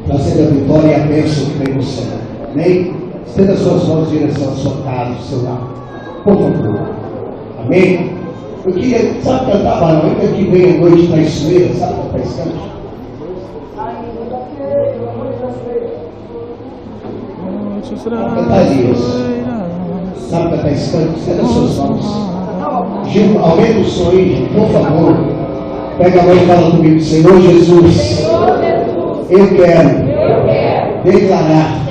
trazendo a vitória e a bênção que vem do céu. Amém? Estenda as suas mãos em direção à sua casa, ao seu lar. Por favor. Amém? Eu queria, sabe cantar lá, ainda que vem a noite traiçoeira, sabe cantar esse canto? Cantar isso. Sabe cantar esse canto? Estenda as suas mãos. Gil, aumenta o som aí, gente, por favor. Pega a mão e fala comigo, Senhor Jesus, eu quero declarar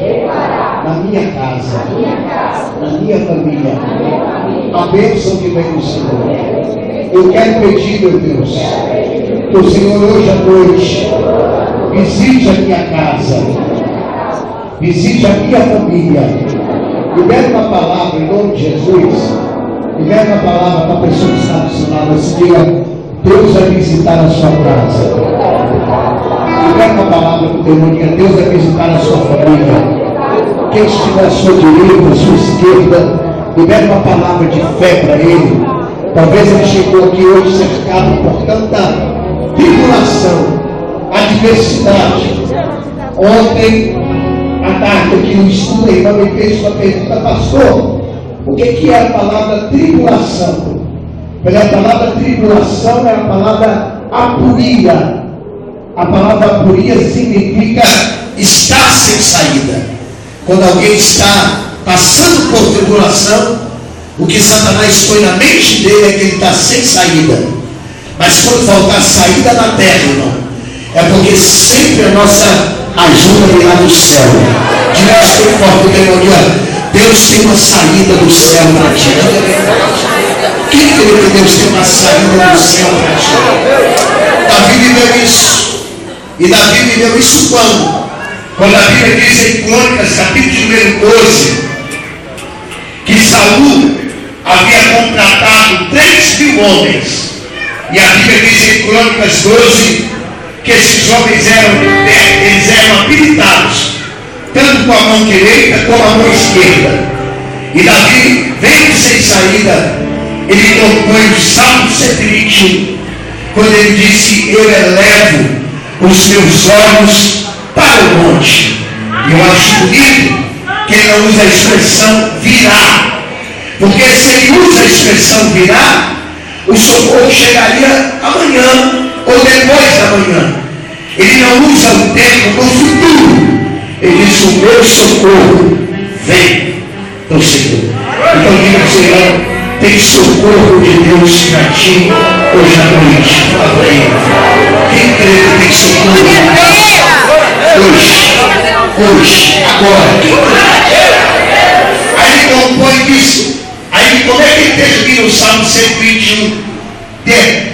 na minha casa, na minha família, a bênção que vem do Senhor. Eu quero pedir, meu Deus, que o Senhor hoje à noite visite a minha casa, visite a minha família. Libere uma palavra em nome de Jesus. Libere uma palavra para a pessoa que está do seu lado. Você diga, Deus vai visitar a sua casa. Libere uma palavra para o demônio. Deus vai visitar a sua família. Quem estiver à sua direita, à sua esquerda, libere uma palavra de fé para ele. Talvez ele chegou aqui hoje cercado por tanta tribulação, adversidade. Ontem à tarde aqui no estudo, a irmã me fez uma pergunta, pastor, o que é a palavra tribulação? A palavra tribulação é a palavra apuria. A palavra apuria significa estar sem saída. Quando alguém está passando por tribulação, o que Satanás põe na mente dele é que ele está sem saída. Mas quando faltar saída na terra, irmão, é porque sempre a nossa ajuda virá do céu. Diga isso bem forte, demônio. Deus tem uma saída do céu para ti. Quem crê que Deus tem uma saída do céu para ti? Davi viveu isso. E Davi viveu isso quando? Quando a Bíblia diz em Crônicas, capítulo número 12, que Saul havia contratado 3.000 homens. E a Bíblia diz em Crônicas 12 que esses homens eram habilitados, tanto com a mão direita como a mão esquerda. E Davi, vendo sem saída, ele compõe o Salmo 121, quando ele disse, eu elevo os meus olhos para o monte. E eu acho bonito que ele não usa a expressão virá, porque se ele usa a expressão virá, o socorro chegaria amanhã ou depois da manhã. Ele não usa o tempo no futuro. Ele diz, o meu socorro vem do Senhor. Então diga ao Senhor, tem socorro de Deus para ti hoje à noite. Fala aí. Quem crê que tem socorro de Deus? Hoje, agora. Aí ele compõe isso. Aí como é que ele termina o Salmo 121?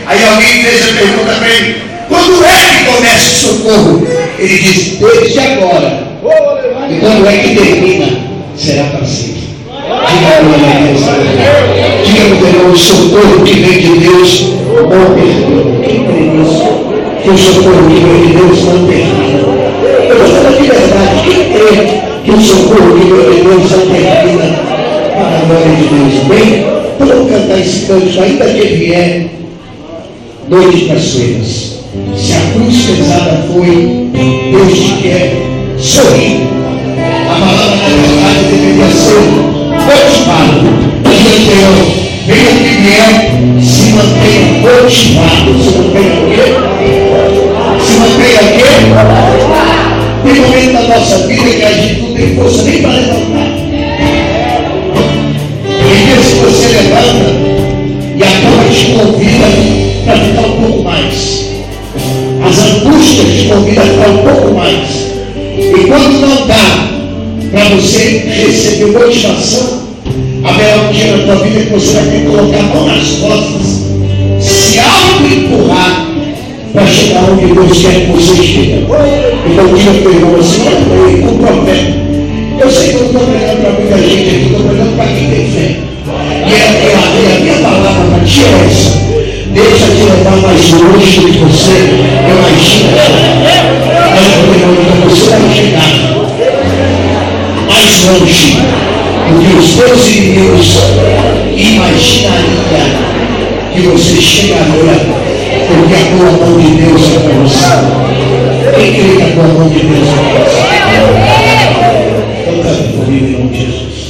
Aí alguém fez a pergunta para ele, quando é que começa o socorro? Ele diz, desde agora. E quando é que termina? Será para sempre. Diga glória a Deus. Diga meu irmão, o socorro que vem de Deus não termina. Quem crê nisso? Que o socorro que vem de Deus não termina. Eu estou falando de verdade. Quem crê que o socorro que vem de Deus não termina? Para a glória de Deus. Bem, então vamos cantar esse canto, ainda que vier noite traiçoeiras. Se a cruz pesada foi, Deus te quer sorrir. A palavra da verdade deveria ser motivado. Senhor, venha que vier, se mantenha motivado. Se mantenha o quê? Se mantenha o quê? Tem momento da nossa vida que a gente não tem força nem para levantar. Tem vezes que você levanta e a cama te convida para ficar um pouco mais. As angústias te convidam a ficar um pouco mais. E quando não dá para você receber motivação, haverá um dia na tua vida que você vai ter que colocar a mão nas costas, se auto-empurrar para chegar onde Deus quer que você chegue. Então diga para o irmão assim, olha o profeta. Eu sei que eu estou pregando para muita gente aqui, estou pregando para quem tem fé. E a minha palavra para ti é essa. Deixa te levar mais longe do que você imagina. Você vai chegar mais longe do que os teus inimigos imaginariam que você chegaria, porque a boa mão de Deus é para você. Quem crê que a tua mão de Deus é então cante comigo em nome de Jesus.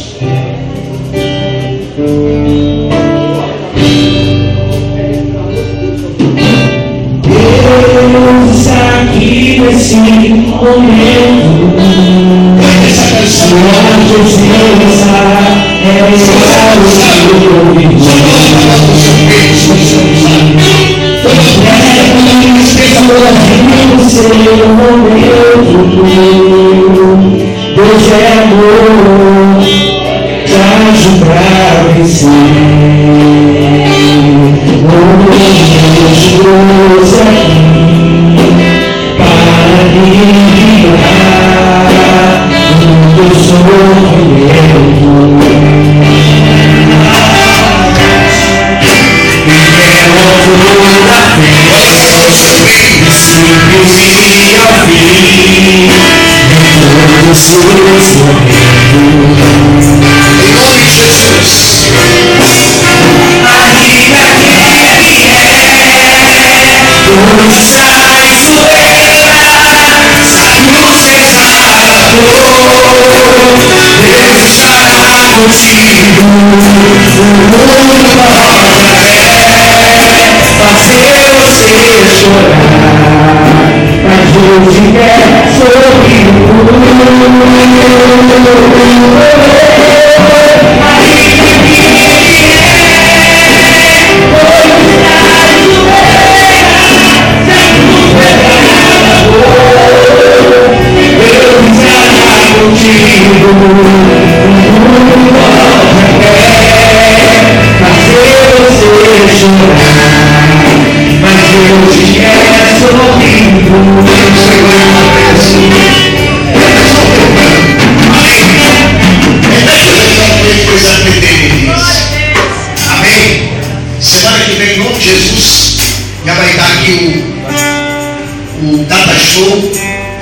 Deus está aqui nesse momento. Cante essa canção. Sua presença é Deus é amor, te ajuda a vencer. Deus aqui para me livrar do sofrimento. Em nome de Jesus. Ainda que ele onde estás doeira, a cruz pesada dor, Deus estará contigo. O mundo pode fazer você chorar, mas Deus te quer sorrir.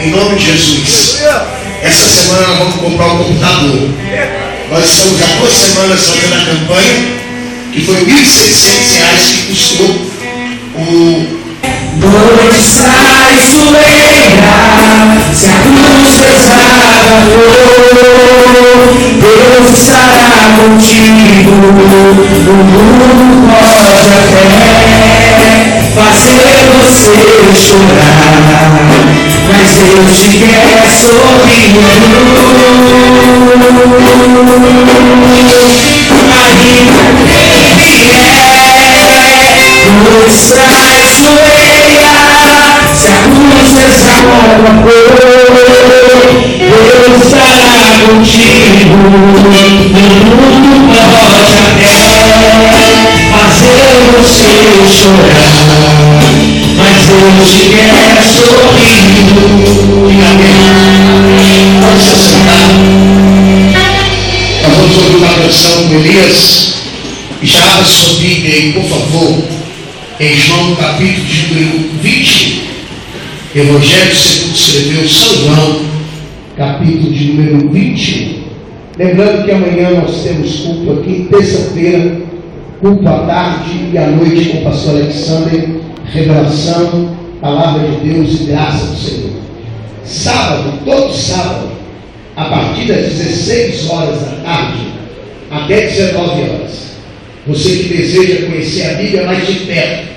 Em nome de Jesus. Essa semana nós vamos comprar um computador. Nós estamos há 2 semanas fazendo a campanha, que foi R$ 1.700 que custou o... Onde estás doeira, se a cruz pesada for, Deus estará contigo. O mundo pode até fazer você chorar, mas Deus te quer sorrindo. Onde estás doeira, se a cruz pesada for, Deus estará contigo. O mundo pode até fazer você chorar, mas Deus te quer sorrindo. Pode se sentar. Nós vamos ouvir uma canção com Elias. E já abra sua Bíblia aí, por favor, em João capítulo de número 20. Evangelho segundo escreveu São João, capítulo de número 20. Lembrando que amanhã nós temos culto aqui, terça-feira, culto à tarde e à noite com o pastor Alexander, revelação, palavra de Deus e graça do Senhor. Sábado, todo sábado, a partir das 16 horas da tarde até 19 horas. Você que deseja conhecer a Bíblia mais de perto,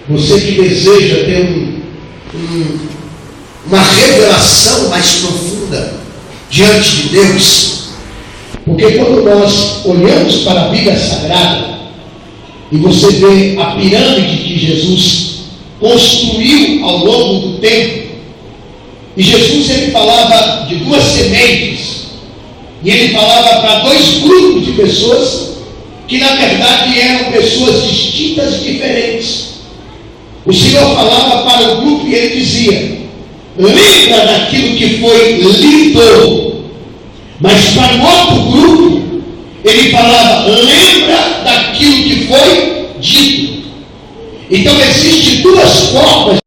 você que deseja ter uma revelação mais profunda diante de Deus, porque quando nós olhamos para a Bíblia Sagrada e você vê a pirâmide que Jesus construiu ao longo do tempo, e Jesus ele falava de 2 sementes, e ele falava para 2 grupos de pessoas que na verdade eram pessoas distintas e diferentes. O Senhor falava para o grupo e ele dizia: lembra daquilo que foi lido. Mas para o outro grupo ele falava: lembra daquilo que foi dito. Então existem 2 formas